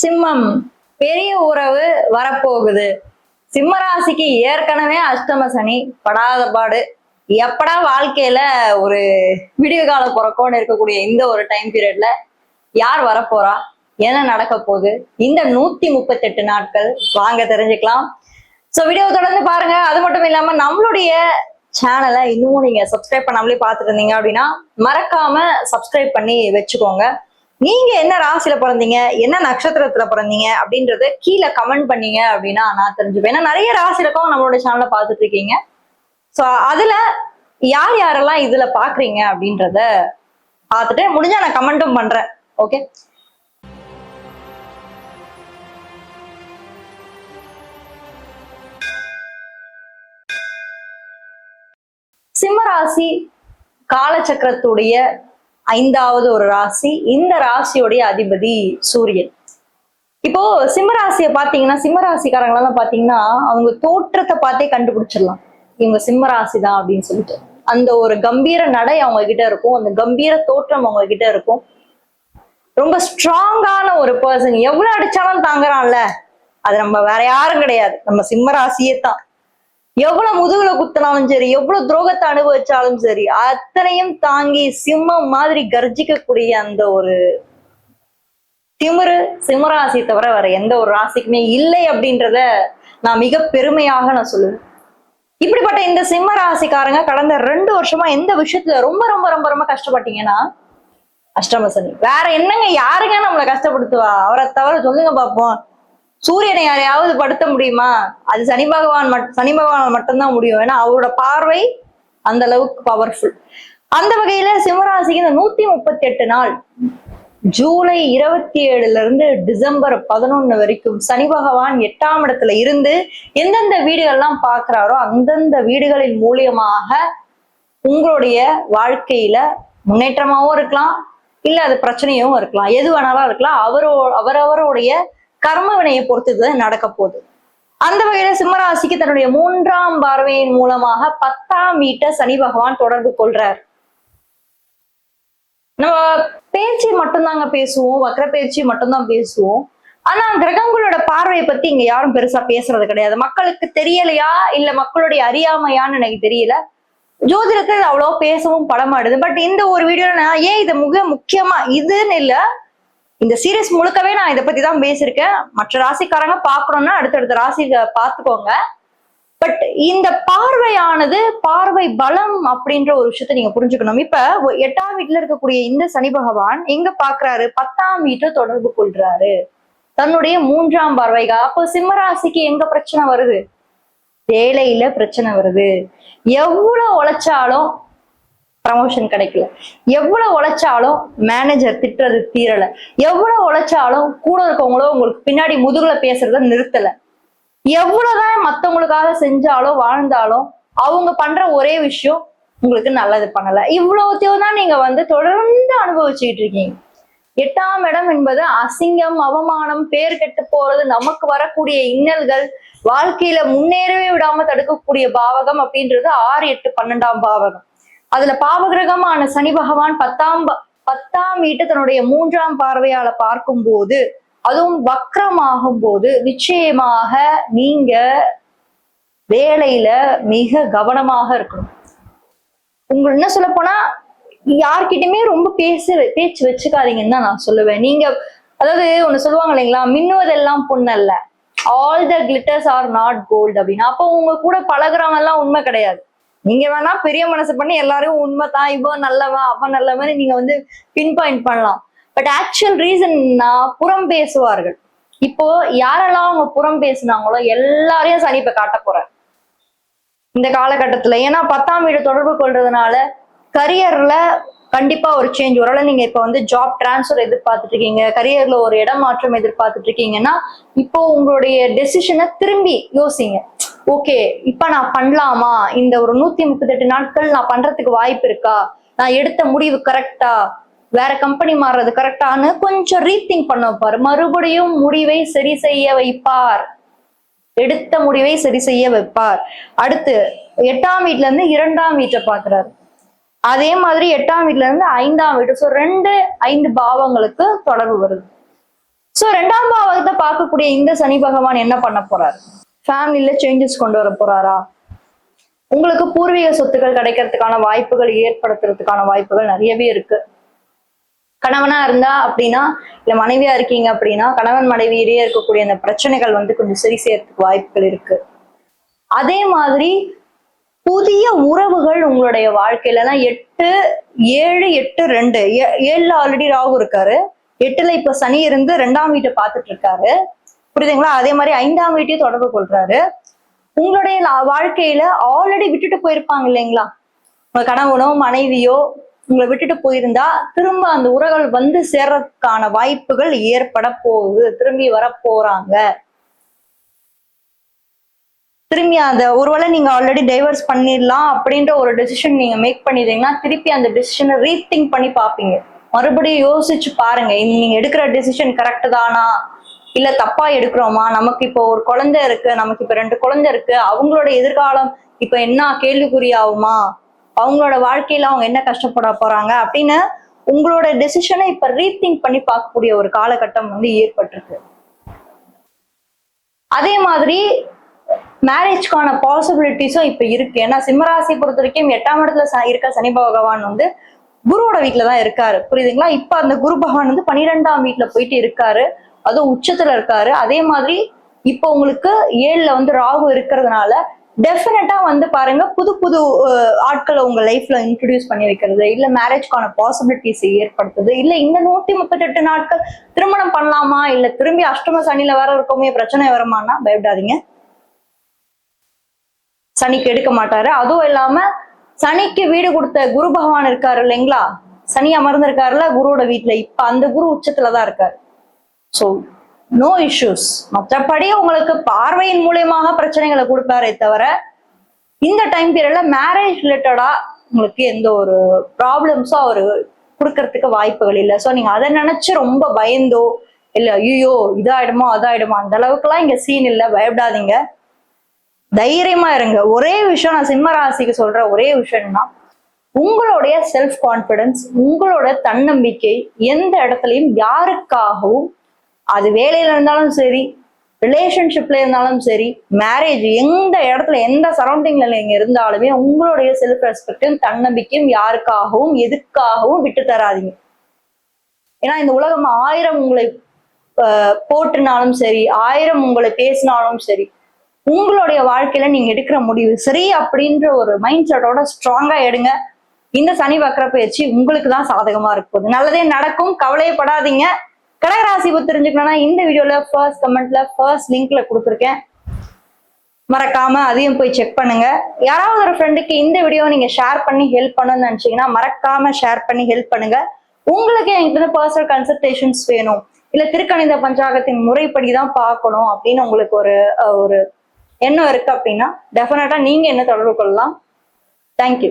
சிம்மம் பெரிய உறவு வரப்போகுது. சிம்ம ராசிக்கு ஏற்கனவே அஷ்டம சனி படாத பாடு. எப்படா வாழ்க்கையில ஒரு விடிவு காலம் பிறக்கும்னு இருக்கக்கூடிய இந்த ஒரு டைம் பீரியட்ல யார் வரப்போறா, என்ன நடக்க போகுது, இந்த 138 நாட்கள் வாங்க தெரிஞ்சுக்கலாம். ஸோ வீடியோ தொடர்ந்து பாருங்க. அது மட்டும் இல்லாம நம்மளுடைய சேனலை இன்னும் நீங்க சப்ஸ்கிரைப் பண்ணாமலே பார்த்துட்டு இருந்தீங்க அப்படின்னா மறக்காம சப்ஸ்கிரைப் பண்ணி வச்சுக்கோங்க. நீங்க என்ன ராசியில பிறந்தீங்க, என்ன நட்சத்திரத்துல பிறந்தீங்க அப்படின்றத கீழே கமெண்ட் பண்ணீங்க அப்படின்னா நான் தெரிஞ்சுப்பேன். ஏன்னா நிறைய ராசி இருக்கவங்க நம்மளோட சேனலை பார்த்துட்டு இருக்கீங்க. ஸோ அதுல யார் யாரெல்லாம் இதுல பாக்குறீங்க அப்படின்றத பார்த்துட்டு முடிஞ்சா நான் கமெண்ட்டும் பண்றேன். ஓகே, சிம்மராசி காலச்சக்கரத்துடைய 5வது ஒரு ராசி. இந்த ராசியுடைய அதிபதி சூரியன். இப்போ சிம்மராசியை பாத்தீங்கன்னா, சிம்மராசிக்காரங்களெல்லாம் பாத்தீங்கன்னா அவங்க தோற்றத்தை பார்த்தே கண்டுபிடிச்சிடலாம் இவங்க சிம்மராசி தான் அப்படின்னு சொல்லிட்டு. அந்த ஒரு கம்பீர நடை அவங்க கிட்ட இருக்கும், அந்த கம்பீர தோற்றம் அவங்க கிட்ட இருக்கும். ரொம்ப ஸ்ட்ராங்கான ஒரு பர்சன். எவ்வளவு அடிச்சாலும் தாங்குறான்ல, அது நம்ம வேற யாரும் கிடையாது, நம்ம சிம்மராசியே தான். எவ்வளவு முதுகுல குத்தினாலும் சரி, எவ்வளவு துரோகத்தை அனுபவிச்சாலும் சரி, அத்தனையும் தாங்கி சிம்மம் மாதிரி கர்ஜிக்கக்கூடிய அந்த ஒரு திமிரு சிம்மராசி தவிர வேற எந்த ஒரு ராசிக்குமே இல்லை அப்படின்றத நான் மிக பெருமையாக நான் சொல்லுவேன். இப்படிப்பட்ட இந்த சிம்ம ராசிக்காரங்க கடந்த 2 வருஷமா எந்த விஷயத்துல ரொம்ப ரொம்ப ரொம்ப ரொம்ப கஷ்டப்பட்டீங்கன்னா, அஷ்டம சனி. வேற என்னங்க, யாருங்க நம்மளை கஷ்டப்படுத்துவா? அவரை தவிர சொல்லுங்க பார்ப்போம். சூரியனை யாரையாவது படுத்த முடியுமா? அது சனி பகவான் மட்டும்தான் முடியும். ஏன்னா அவரோட பார்வை அந்த அளவுக்கு பவர்ஃபுல். அந்த வகையில சிம்மராசிக்கு இந்த 138 நாள், ஜூலை 27 இருந்து டிசம்பர் 11 வரைக்கும் சனி பகவான் 8ஆம் இடத்துல இருந்து எந்தெந்த வீடுகள்லாம் பாக்குறாரோ அந்தந்த வீடுகளின் மூலியமாக உங்களுடைய வாழ்க்கையில முன்னேற்றமாவும் இருக்கலாம், இல்ல அது பிரச்சனையும் இருக்கலாம், எது வேணாலும் இருக்கலாம். அவரவருடைய கர்ம வினையை பொறுத்து நடக்க போகுது. அந்த வகையில சிம்மராசிக்கு தன்னுடைய 3ஆம் பார்வையின் மூலமாக 10ஆம் வீட்டை சனி பகவான் தொடர்பு கொள்றார். நம்ம பேச்சு மட்டும்தாங்க பேசுவோம், வக்ர பேச்சு மட்டும்தான் பேசுவோம். ஆனா கிரகங்களோட பார்வையை பத்தி இங்க யாரும் பெருசா பேசுறது கிடையாது. மக்களுக்கு தெரியலையா இல்ல மக்களுடைய அறியாமையான்னு எனக்கு தெரியல. ஜோதிடத்தை அவ்வளவு பேசவும் படமாடுது. பட் இந்த ஒரு வீடியோல நான் ஏன் இதை முக்கியமா இதுன்னு இல்ல, இந்த சீரீஸ் முழுக்கவே நான் இதை பத்தி தான் பேசியிருக்கேன். மற்ற ராசிக்காரங்க பாக்கணும்னா அடுத்தடுத்த ராசி பார்த்துக்கோங்க. பட் இந்த பார்வையானது பார்வை பலம் அப்படின்ற ஒரு விஷயத்த நீங்க புரிஞ்சுக்கணும். இப்ப 8ஆம் வீட்டுல இருக்கக்கூடிய இந்த சனி பகவான் எங்க பாக்குறாரு? 10ஆம் வீட்டை தொடர்பு கொள்றாரு தன்னுடைய 3ஆம் பார்வைகா. அப்போ சிம்மராசிக்கு எங்க பிரச்சனை வருது? வேலையில பிரச்சனை வருது. எவ்வளவு உழைச்சாலும் ப்ரமோஷன் கிடைக்கல, எவ்வளவு உழைச்சாலும் மேனேஜர் திட்டுறது தீரல, எவ்வளவு உழைச்சாலும் கூட இருக்கவங்களோ உங்களுக்கு பின்னாடி முதுகுல பேசுறத நிறுத்தல, எவ்வளவுதான் மத்தவங்களுக்காக செஞ்சாலும் வாழ்ந்தாலும் அவங்க பண்ற ஒரே விஷயம் உங்களுக்கு நல்லது பண்ணல. இவ்வளவுத்தையும் தான் நீங்க தொடர்ந்து அனுபவிச்சுட்டு இருக்கீங்க. 8ஆம் இடம் என்பது அசிங்கம், அவமானம், பேர் கெட்டு போறது, நமக்கு வரக்கூடிய இன்னல்கள், வாழ்க்கையில முன்னேறவே விடாம தடுக்கக்கூடிய பாவகம் அப்படின்றது 6, 8, 12ஆம் பாவகம். அதுல பாவகிரகமான சனி பகவான் 10ஆம் வீட்டை தன்னுடைய 3ஆம் பார்வையால பார்க்கும் போது, அதுவும் வக்ரமாகும் போது நிச்சயமாக நீங்க வேலையில மிக கவனமாக இருக்கணும். உங்களுக்கு என்ன சொல்ல போனா யார்கிட்டயுமே ரொம்ப பேச்சு வச்சுக்காதீங்கன்னு தான் நான் சொல்லுவேன். நீங்க அதாவது ஒண்ணு சொல்லுவாங்க இல்லைங்களா, மின்னுவதெல்லாம் பொண்ணல்ல, all the glitters are not gold அப்படின்னு. அப்போ உங்க கூட பழகுறவங்க எல்லாம் உண்மை கிடையாது. நீங்க வேணா பெரிய மனசு பண்ணி எல்லாரும் உண்மைதான், இவன் நல்லவன் அவன் நல்லவன் நீங்க பின் பாயிண்ட் பண்ணலாம். பட் ஆக்சுவல் ரீசன்னா புறம் பேசுவார்கள். இப்போ யாரெல்லாம் அவங்க புறம் பேசினாங்களோ எல்லாரையும் சனி இப்ப காட்ட போறார் இந்த காலகட்டத்துல. ஏன்னா 10ஆம் வீடு தொடர்பு கொள்றதுனால கரியர்ல கண்டிப்பா ஒரு சேஞ்ச். ஒருவேளை நீங்க இப்ப ஜாப் டிரான்ஸ்ஃபர் எதிர்பார்த்துட்டு இருக்கீங்க, கரியர்ல ஒரு இடம் மாற்றம் எதிர்பார்த்துட்டு இருக்கீங்கன்னா இப்போ உங்களுடைய டெசிஷனை திரும்பி யோசிங்க. ஓகே, இப்ப நான் பண்ணலாமா? இந்த ஒரு 138 நாட்கள் நான் பண்றதுக்கு வாய்ப்பு இருக்கா? நான் எடுத்த முடிவு கரெக்டா? வேற கம்பெனி மாறுறது கரெக்டான்னு கொஞ்சம் ரீதிங்க் பண்ண வைப்பார். மறுபடியும் முடிவை சரி செய்ய வைப்பார், எடுத்த முடிவை சரி செய்ய வைப்பார். அடுத்து 8ஆம் வீட்டுல இருந்து 2ஆம் வீட்டை பாக்குறாரு. அதே மாதிரி 8ஆம் வீட்டுல இருந்து 5ஆம் வீட்டு. ஸோ 2, 5 பாவங்களுக்கு தொடர்பு வருது. சோ 2ஆம் பாவத்தை பார்க்கக்கூடிய இந்த சனி பகவான் என்ன பண்ண போறாரு? ஃபேமிலியில சேஞ்சஸ் கொண்டு வர போறாரா? உங்களுக்கு பூர்வீக சொத்துக்கள் கிடைக்கிறதுக்கான வாய்ப்புகள் ஏற்படுத்துறதுக்கான வாய்ப்புகள் நிறையவே இருக்கு. கணவனா இருந்தா அப்படின்னா, இல்ல மனைவியா இருக்கீங்க அப்படின்னா, கணவன் மனைவியிலேயே இருக்கக்கூடிய அந்த பிரச்சனைகள் கொஞ்சம் சரி செய்யறதுக்கு வாய்ப்புகள் இருக்கு. அதே மாதிரி புதிய உறவுகள் உங்களுடைய வாழ்க்கையில 8, 7, 8, 2 7ல ஆல்ரெடி ராகு இருக்காரு, 8ல இப்ப சனி இருந்து 2ஆம் வீட்டை பார்த்துட்டு இருக்காரு, புரியுதுங்களா? அதே மாதிரி 5ஆம் வீட்டையும் தொடர்பு கொள்றாரு. உங்களுடைய வாழ்க்கையில ஆல்ரெடி விட்டுட்டு போயிருப்பாங்க இல்லைங்களா? உங்க கணவனோ மனைவியோ உங்களை விட்டுட்டு போயிருந்தா திரும்ப அந்த உறவுகள் சேர்றதுக்கான வாய்ப்புகள் ஏற்பட போகுது. திரும்பி வர போறாங்க. திரும்பி அந்த ஒருவேளை நீங்க ஆல்ரெடி டைவர்ஸ் பண்ணிடலாம் அப்படின்ற ஒரு டெசிஷன் நீங்க மேக் பண்ணிட்டீங்கன்னா திருப்பி அந்த டெசிஷனை ரீதிங்க் பண்ணி பார்ப்பீங்க. மறுபடியும் யோசிச்சு பாருங்க, நீங்க எடுக்கிற டெசிஷன் கரெக்ட் தானா இல்ல தப்பா எடுக்கிறோமா? நமக்கு இப்போ ஒரு குழந்தை இருக்கு, நமக்கு இப்ப 2 குழந்தை இருக்கு, அவங்களோட எதிர்காலம் இப்ப என்ன கேள்விக்குறி ஆகுமா? அவங்களோட வாழ்க்கையில அவங்க என்ன கஷ்டப்பட போறாங்க அப்படின்னு உங்களோட டெசிஷனை இப்ப ரீதிங்க் பண்ணி பார்க்கக்கூடிய ஒரு காலகட்டம் ஏற்பட்டிருக்கு. அதே மாதிரி மேரேஜ்க்கான பாசிபிலிட்டிஸும் இப்ப இருக்கு. ஏன்னா சிம்மராசி பொறுத்த வரைக்கும் 8ஆம் இடத்துல இருக்க சனி பகவான் குருவோட வீட்டுலதான் இருக்காரு, புரியுதுங்களா? இப்ப அந்த குரு பகவான் 12ஆம் வீட்டுல போயிட்டு இருக்காரு, அதுவும் உச்சத்துல இருக்காரு. அதே மாதிரி இப்போ உங்களுக்கு 7ல ராகு இருக்கிறதுனால டெஃபினட்டா பாருங்க, புது புது ஆட்களை உங்க லைஃப்ல இன்ட்ரடியூஸ் பண்ணி வைக்கிறது, இல்ல மேரேஜ்க்கான பாசிபிலிட்டிஸ் ஏற்படுத்துது, இல்ல இந்த 138 நாட்கள் திருமணம் பண்ணலாமா, இல்ல திரும்பி அஷ்டம சனியில வர இருக்கோமே பிரச்சனை வருமானா பயப்படாதீங்க. சனிக்கு எடுக்க மாட்டாரு. அதுவும் இல்லாம சனிக்கு வீடு கொடுத்த குரு பகவான் இருக்காரு இல்லைங்களா? சனி அமர்ந்து இருக்காருல்ல குருவோட வீட்டுல, இப்ப அந்த குரு உச்சத்துலதான் இருக்காரு. So no issues. மற்றபடி உங்களுக்கு பார்வையின் மூலியமாக பிரச்சனைகளை கொடுப்பாரே தவிர இந்த டைம் பீரியட்ல மேரேஜ் ரிலேட்டடா உங்களுக்கு எந்த ஒரு ப்ராப்ளம்ஸோ அவரு கொடுக்கறதுக்கு வாய்ப்புகள் இல்லை. ஸோ நீங்க அதை நினைச்சு ரொம்ப பயந்தோ இல்ல ஐயோ இதாயிடுமோ அதாயிடுமோ அந்த அளவுக்கு எல்லாம் இங்க சீன் இல்லை, பயப்படாதீங்க, தைரியமா இருங்க. ஒரே விஷயம் நான் சிம்ம ராசிக்கு சொல்ற ஒரே விஷயம்னா, உங்களுடைய செல்ஃப் கான்பிடன்ஸ், உங்களோட தன்னம்பிக்கை எந்த இடத்துலயும் யாருக்காகவும், அது வேலையில இருந்தாலும் சரி, ரிலேஷன்ஷிப்ல இருந்தாலும் சரி, மேரேஜ் எந்த இடத்துல எந்த சரௌண்டிங்ல நீங்க இருந்தாலுமே உங்களுடைய செல்ஃப் ரெஸ்பெக்டும் தன்னம்பிக்கையும் யாருக்காகவும் எதுக்காகவும் விட்டு தராதீங்க. ஏன்னா இந்த உலகம் 1000 உங்களை போட்டுனாலும் சரி, 1000 உங்களை பேசினாலும் சரி, உங்களுடைய வாழ்க்கையில நீங்க எடுக்கிற முடிவு சரி அப்படின்ற ஒரு மைண்ட் செட்டோட ஸ்ட்ராங்கா எடுங்க. இந்த சனி வக்ர பயிற்சி உங்களுக்கு தான் சாதகமா இருக்கும், நல்லதே நடக்கும், கவலையப்படாதீங்க. கடகராசி பத்தி தெரிஞ்சுக்கணும்னா இந்த வீடியோல ஃபர்ஸ்ட் கமெண்ட்ல ஃபர்ஸ்ட் லிங்க்ல கொடுத்துருக்கேன், மறக்காம அதையும் போய் செக் பண்ணுங்க. யாராவது ஒரு ஃப்ரெண்டுக்கு இந்த வீடியோ நீங்க ஷேர் பண்ணி ஹெல்ப் பண்ணணும்னு நினைச்சீங்கன்னா மறக்காம ஷேர் பண்ணி ஹெல்ப் பண்ணுங்க. உங்களுக்கு என்கிட்ட பர்சனல் கன்சல்டேஷன்ஸ் வேணும், இல்ல திருக்கணித பஞ்சாங்கத்தின் முறைப்படிதான் பார்க்கணும் அப்படின்னு உங்களுக்கு ஒரு எண்ணம் இருக்கு அப்படின்னா டெஃபினட்டா நீங்க என்ன தொடர்பு கொள்ளலாம். தேங்க்யூ.